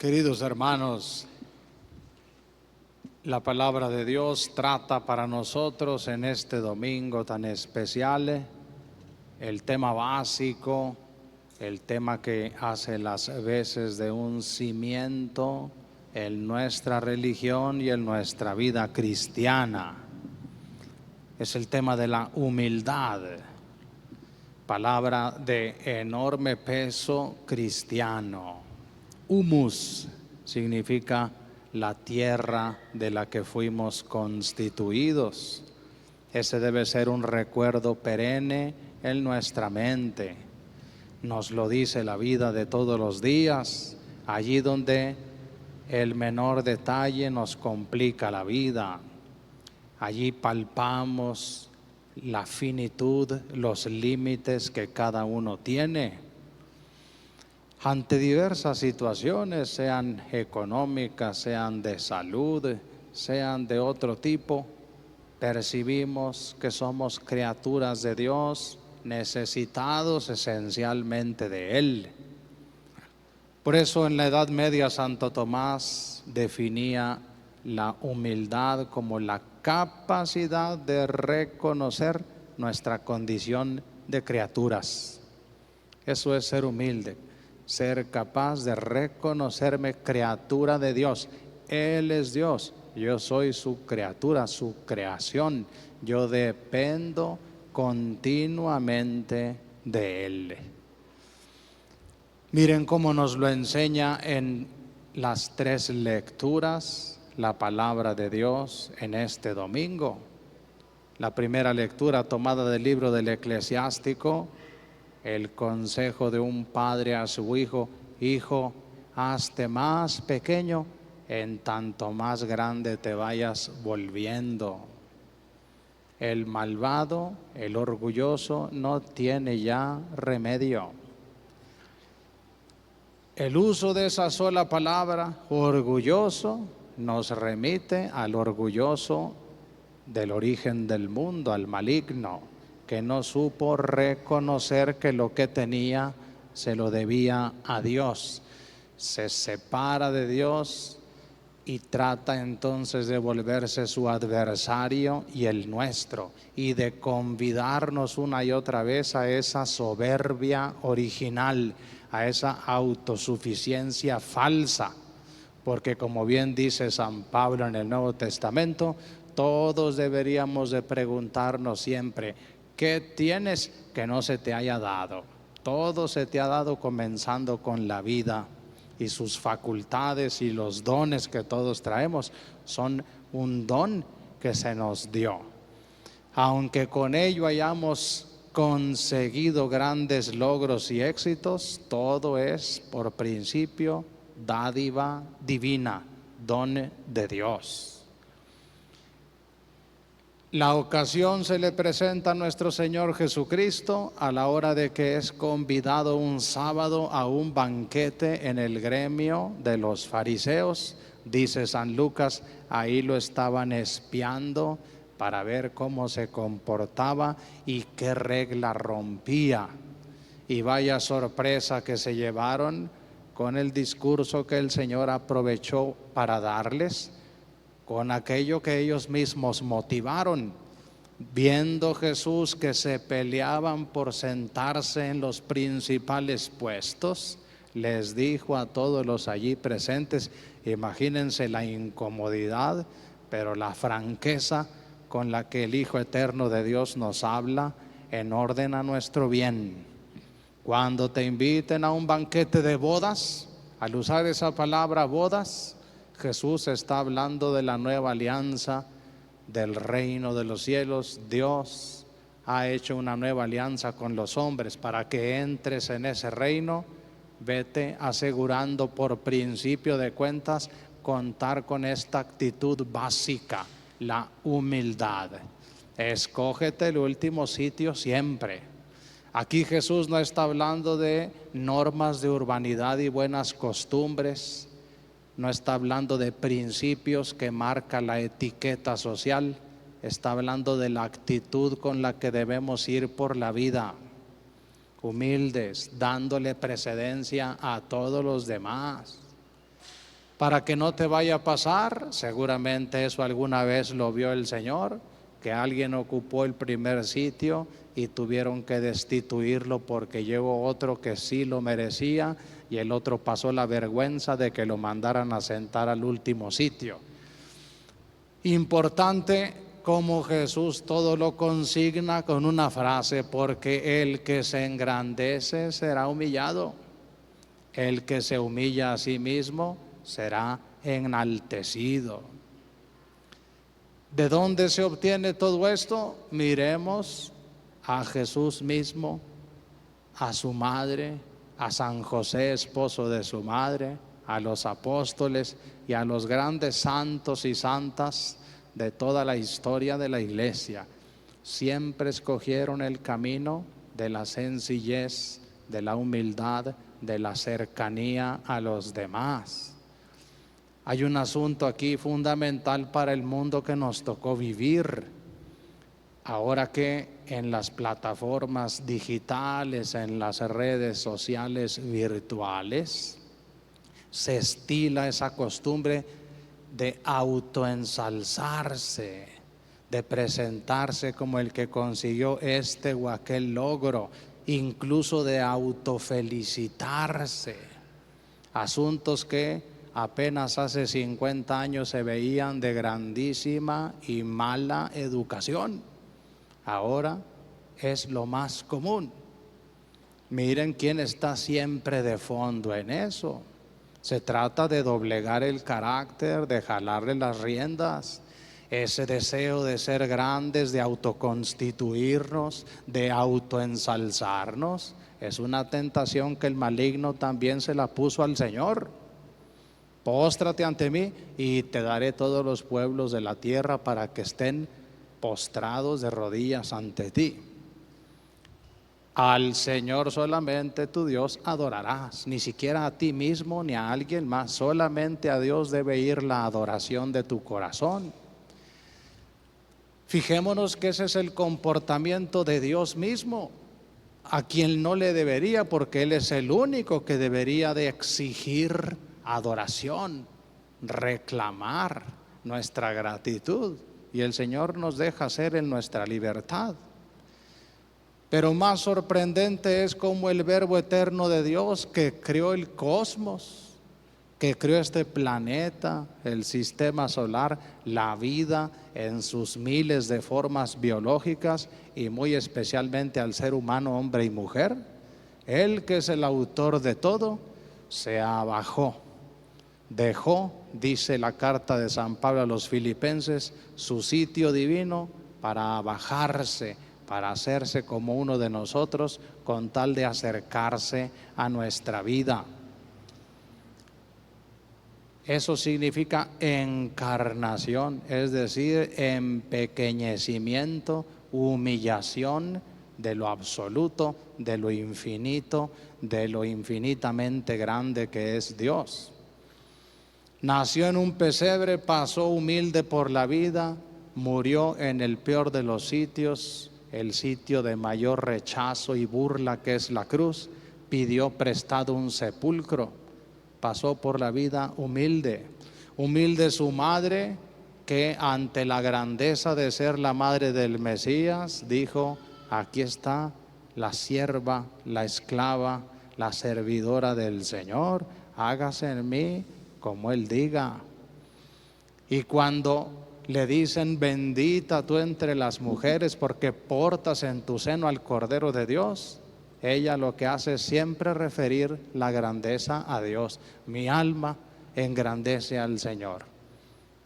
Queridos hermanos, la palabra de Dios trata para nosotros en este domingo tan especial el tema básico, el tema que hace las veces de un cimiento en nuestra religión y en nuestra vida cristiana. Es el tema de la humildad, palabra de enorme peso cristiano. Humus significa la tierra de la que fuimos constituidos. Ese debe ser un recuerdo perenne en nuestra mente. Nos lo dice la vida de todos los días, allí donde el menor detalle nos complica la vida. Allí palpamos la finitud, los límites que cada uno tiene. Ante diversas situaciones, sean económicas, sean de salud, sean de otro tipo, percibimos que somos criaturas de Dios, necesitados esencialmente de Él. Por eso en la Edad Media Santo Tomás definía la humildad como la capacidad de reconocer nuestra condición de criaturas. Eso es ser humilde. Ser capaz de reconocerme criatura de Dios. Él es Dios, yo soy su criatura, su creación. Yo dependo continuamente de Él. Miren cómo nos lo enseña en las tres lecturas la palabra de Dios en este domingo. La primera lectura tomada del libro del Eclesiástico, el consejo de un padre a su hijo: hijo, hazte más pequeño en tanto más grande te vayas volviendo. El malvado, el orgulloso, no tiene ya remedio. El uso de esa sola palabra, orgulloso, nos remite al orgulloso del origen del mundo, al maligno, que no supo reconocer que lo que tenía se lo debía a Dios. Se separa de Dios y trata entonces de volverse su adversario y el nuestro, y de convidarnos una y otra vez a esa soberbia original, a esa autosuficiencia falsa. Porque como bien dice San Pablo en el Nuevo Testamento, todos deberíamos de preguntarnos siempre: ¿qué tienes que no se te haya dado? Todo se te ha dado, comenzando con la vida, y sus facultades y los dones que todos traemos son un don que se nos dio. Aunque con ello hayamos conseguido grandes logros y éxitos, todo es por principio dádiva divina, don de Dios. La ocasión se le presenta a nuestro Señor Jesucristo a la hora de que es convidado un sábado a un banquete en el gremio de los fariseos. Dice San Lucas, ahí lo estaban espiando para ver cómo se comportaba y qué regla rompía. Y vaya sorpresa que se llevaron con el discurso que el Señor aprovechó para darles, con aquello que ellos mismos motivaron. Viendo Jesús que se peleaban por sentarse en los principales puestos, les dijo a todos los allí presentes, imagínense la incomodidad, pero la franqueza con la que el Hijo Eterno de Dios nos habla en orden a nuestro bien. Cuando te inviten a un banquete de bodas, al usar esa palabra bodas, Jesús está hablando de la nueva alianza del reino de los cielos. Dios ha hecho una nueva alianza con los hombres. Para que entres en ese reino, vete asegurando por principio de cuentas contar con esta actitud básica, la humildad. Escógete el último sitio siempre. Aquí Jesús no está hablando de normas de urbanidad y buenas costumbres. No está hablando de principios que marca la etiqueta social. Está hablando de la actitud con la que debemos ir por la vida. Humildes, dándole precedencia a todos los demás. para que no te vaya a pasar, seguramente eso alguna vez lo vio el Señor, que alguien ocupó el primer sitio y tuvieron que destituirlo porque llegó otro que sí lo merecía y el otro pasó la vergüenza de que lo mandaran a sentar al último sitio. Importante como Jesús todo lo consigna con una frase: porque el que se engrandece será humillado, el que se humilla a sí mismo será enaltecido. ¿De dónde se obtiene todo esto? Miremos a Jesús mismo, a su madre, a San José, esposo de su madre, a los apóstoles y a los grandes santos y santas de toda la historia de la iglesia. Siempre escogieron el camino de la sencillez, de la humildad, de la cercanía a los demás. Hay un asunto aquí fundamental para el mundo que nos tocó vivir. Ahora que en las plataformas digitales, en las redes sociales virtuales, se estila esa costumbre de autoensalzarse, de presentarse como el que consiguió este o aquel logro, incluso de autofelicitarse. Asuntos que apenas hace 50 años se veían de grandísima y mala educación. Ahora es lo más común. Miren quién está siempre de fondo en eso. Se trata de doblegar el carácter, de jalarle las riendas. Ese deseo de ser grandes, de autoconstituirnos, de autoensalzarnos, es una tentación que el maligno también se la puso al Señor. Póstrate ante mí y te daré todos los pueblos de la tierra para que estén postrados de rodillas ante ti. Al Señor solamente tu Dios adorarás, ni siquiera a ti mismo ni a alguien más. Solamente a Dios debe ir la adoración de tu corazón. Fijémonos que ese es el comportamiento de Dios mismo, a quien no le debería, porque Él es el único que debería de exigir adoración, reclamar nuestra gratitud, y el Señor nos deja ser en nuestra libertad. Pero más sorprendente es cómo el Verbo eterno de Dios, que creó el cosmos, que creó este planeta, el sistema solar, la vida en sus miles de formas biológicas y muy especialmente al ser humano, hombre y mujer, Él que es el autor de todo, se abajó. Dejó, dice la carta de San Pablo a los Filipenses, su sitio divino para bajarse, para hacerse como uno de nosotros, con tal de acercarse a nuestra vida. Eso significa encarnación, es decir, empequeñecimiento, humillación de lo absoluto, de lo infinito, de lo infinitamente grande que es Dios. Nació en un pesebre, pasó humilde por la vida, murió en el peor de los sitios, el sitio de mayor rechazo y burla que es la cruz, pidió prestado un sepulcro, pasó por la vida humilde. Humilde su madre, que ante la grandeza de ser la madre del Mesías, dijo: aquí está la sierva, la esclava, la servidora del Señor, hágase en mí como Él diga. Y cuando le dicen: bendita tú entre las mujeres, porque portas en tu seno al Cordero de Dios, ella lo que hace es siempre referir la grandeza a Dios. Mi alma engrandece al Señor,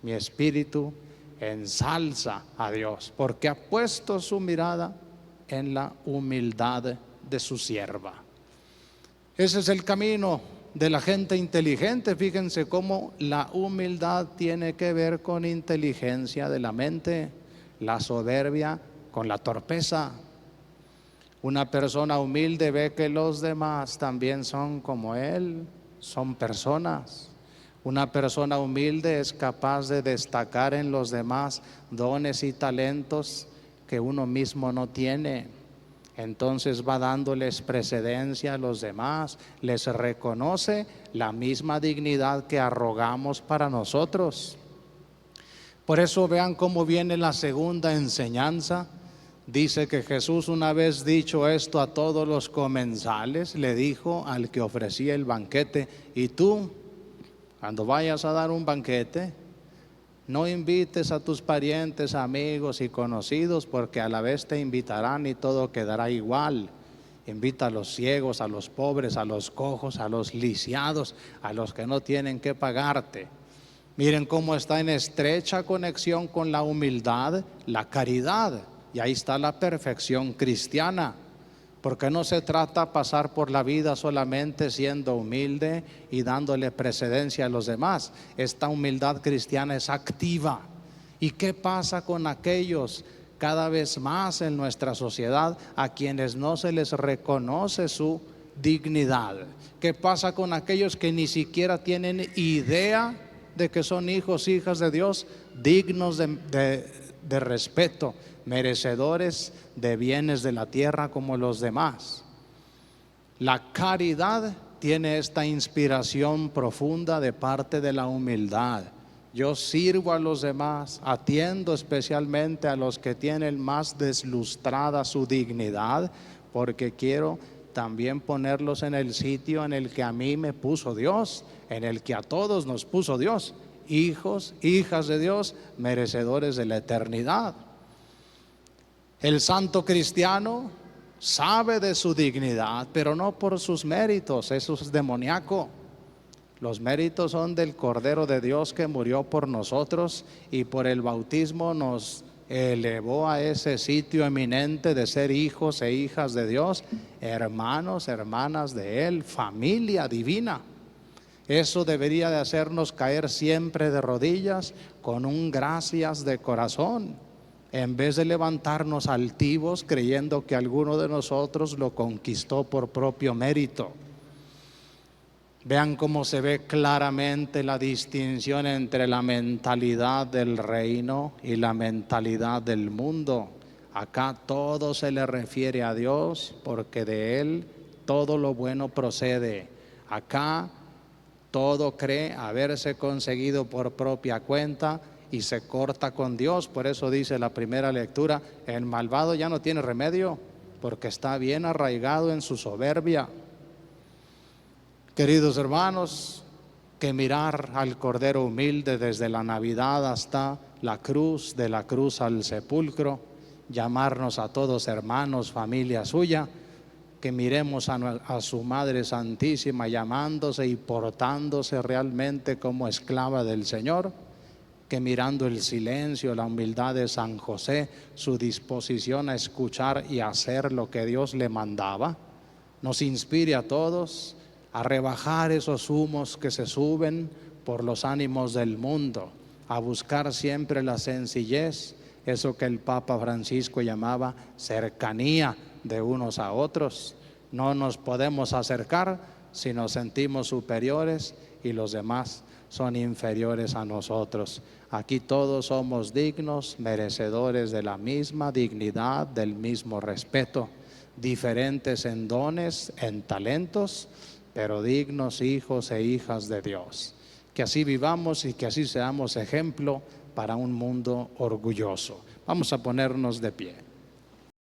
mi espíritu ensalza a Dios, porque ha puesto su mirada en la humildad de su sierva. Ese es el camino de la gente inteligente. Fíjense cómo la humildad tiene que ver con inteligencia de la mente, la soberbia con la torpeza. Una persona humilde ve que los demás también son como él, son personas. Una persona humilde es capaz de destacar en los demás dones y talentos que uno mismo no tiene. entonces va dándoles precedencia a los demás, les reconoce la misma dignidad que arrogamos para nosotros. Por eso vean cómo viene la segunda enseñanza. Dice que Jesús, una vez dicho esto a todos los comensales, le dijo al que ofrecía el banquete: y tú, cuando vayas a dar un banquete, no invites a tus parientes, amigos y conocidos, porque a la vez te invitarán y todo quedará igual. Invita a los ciegos, a los pobres, a los cojos, a los lisiados, a los que no tienen que pagarte. Miren cómo está en estrecha conexión con la humildad, la caridad. Y ahí está la perfección cristiana. Porque no se trata de pasar por la vida solamente siendo humilde y dándole precedencia a los demás. Esta humildad cristiana es activa. ¿Y qué pasa con aquellos cada vez más en nuestra sociedad a quienes no se les reconoce su dignidad? ¿Qué pasa con aquellos que ni siquiera tienen idea de que son hijos, hijas de Dios, dignos de respeto, merecedores de bienes de la tierra como los demás? La caridad tiene esta inspiración profunda de parte de la humildad. Yo sirvo a los demás, atiendo especialmente a los que tienen más deslustrada su dignidad, porque quiero también ponerlos en el sitio en el que a mí me puso Dios, en el que a todos nos puso Dios, hijos, hijas de Dios, merecedores de la eternidad. El santo cristiano sabe de su dignidad, pero no por sus méritos, eso es demoníaco. Los méritos son del Cordero de Dios que murió por nosotros y por el bautismo nos elevó a ese sitio eminente de ser hijos e hijas de Dios, hermanos, hermanas de Él, familia divina. Eso debería de hacernos caer siempre de rodillas con un gracias de corazón, en vez de levantarnos altivos creyendo que alguno de nosotros lo conquistó por propio mérito. Vean cómo se ve claramente la distinción entre la mentalidad del reino y la mentalidad del mundo. Acá todo se le refiere a Dios porque de Él todo lo bueno procede. Acá todo cree haberse conseguido por propia cuenta y se corta con Dios. Por eso dice la primera lectura: el malvado ya no tiene remedio porque está bien arraigado en su soberbia. Queridos hermanos, que mirar al Cordero humilde desde la Navidad hasta la cruz, de la cruz al sepulcro, llamarnos a todos hermanos, familia suya, que miremos a su Madre Santísima llamándose y portándose realmente como esclava del Señor, que mirando el silencio, la humildad de San José, su disposición a escuchar y hacer lo que Dios le mandaba, nos inspire a todos a rebajar esos humos que se suben por los ánimos del mundo, a buscar siempre la sencillez, eso que el Papa Francisco llamaba cercanía de unos a otros. No nos podemos acercar si nos sentimos superiores y los demás son inferiores a nosotros. Aquí todos somos dignos, merecedores de la misma dignidad, del mismo respeto, diferentes en dones, en talentos, pero dignos hijos e hijas de Dios. Que así vivamos y que así seamos ejemplo para un mundo orgulloso. Vamos a ponernos de pie.